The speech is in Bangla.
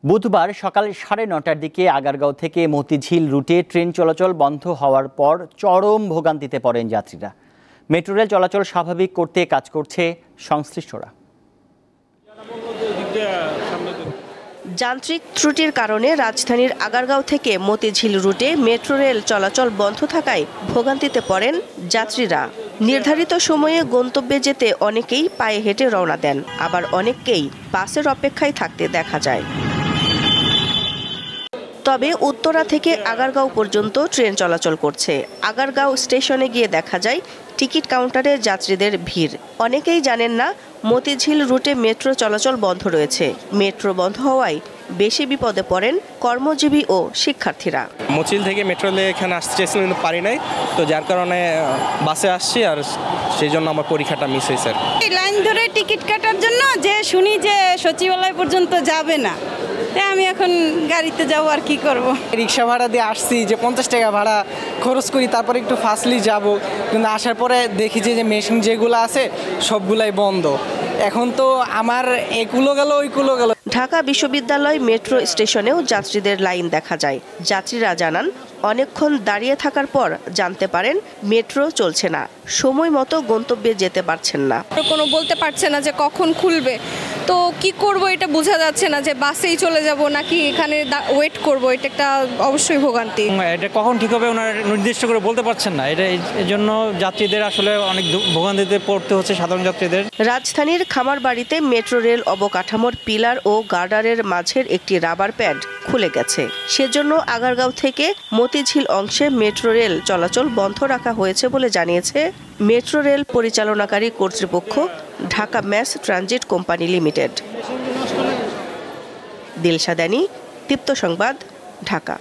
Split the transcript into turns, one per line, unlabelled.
বুধবার সকাল 9:30টার দিকে আগারগাঁও থেকে মতিঝিল রুটে ট্রেন চলাচল বন্ধ হওয়ার পর চরম ভোগান্তিতে পড়েন যাত্রীরা। মেট্রো রেল চলাচল স্বাভাবিক করতে কাজ করছে সংশ্লিষ্টরা।
যান্ত্রিক ত্রুটির কারণে রাজধানীর আগারগাঁও থেকে মতিঝিল রুটে মেট্রো রেল চলাচল বন্ধ থাকায় ভোগান্তিতে পড়েন যাত্রীরা। নির্ধারিত সময়ে গন্তব্যে যেতে অনেকেই পায়ে হেঁটে রওনা দেন, আবার অনেককেই বাসের অপেক্ষায় থাকতে দেখা যায়। তবে উত্তরা থেকে আগারগাঁও পর্যন্ত ট্রেন চলাচল করছে। আগারগাঁও স্টেশনে গিয়ে দেখা যায় টিকিট কাউন্টারে যাত্রীদের ভিড়। অনেকেই জানেন না মতিঝিল রুটে মেট্রো চলাচল বন্ধ রয়েছে। মেট্রো বন্ধ হওয়ায় বেশি বিপদে পড়েন কর্মজীবী ও শিক্ষার্থীরা।
মতিঝিল থেকে মেট্রো রেলে এখানে আসতে চেয়েছিলাম কিন্তু পারি নাই, তো যার কারণে বাসে আসছি, আর সেই জন্য আমার পরীক্ষাটা মিস হয়েছে।
এই লাইন ধরে টিকিট কাটার জন্য যে শুনি যে সচিবালয় পর্যন্ত যাবে না, আমি এখন গাড়িতে যাবো, আর কি করব।
রিক্সা ভাড়া দিয়ে আসছি যে 50 টাকা ভাড়া খরচ করি, তারপরে একটু ফাস্টলি যাব, কিন্তু আসার পরে দেখি যে মেশিন যেগুলো আছে সবগুলাই বন্ধ। এখন তো আমার এগুলো গেল ওইগুলো গেল।
ঢাকা বিশ্ববিদ্যালয় মেট্রো স্টেশনেও যাত্রীদের লাইন দেখা যায়। যাত্রীরা জানান অনেকক্ষণ দাঁড়িয়ে থাকার পর জানতে পারেন মেট্রো চলছে না, সময় মতো গন্তব্যে যেতে পারছেন না।
কোনো বলতে পারছে না যে কখন খুলবে, তো কি করব এটা বোঝা যাচ্ছে না, যে বাসেই চলে যাব নাকি এখানে ওয়েট করব। এটা একটা অবশ্যই ভোগান্তি।
এটা কখন ঠিক হবে ওনারা নির্দিষ্ট করে বলতে পারছেন না। এটা এর জন্য যাত্রীদের আসলে অনেক ভোগান্তিতে পড়তে হচ্ছে সাধারণ যাত্রীদের।
রাজধানীর খামারবাড়িতে মেট্রো রেল অবকাঠামোর পিলার ও গার্ডারের মাঝের একটি রাবার প্যাড খুলে গেছে। সেজন্য আগারগাঁও থেকে মতিঝিল অংশে মেট্রো রেল চলাচল বন্ধ রাখা হয়েছে বলে জানিয়েছে মেট্রো রেল পরিচালনাকারী কর্তৃপক্ষ Dhaka mass transit company limited. দিলশাদানি, দীপ্ত সংবাদ, ঢাকা।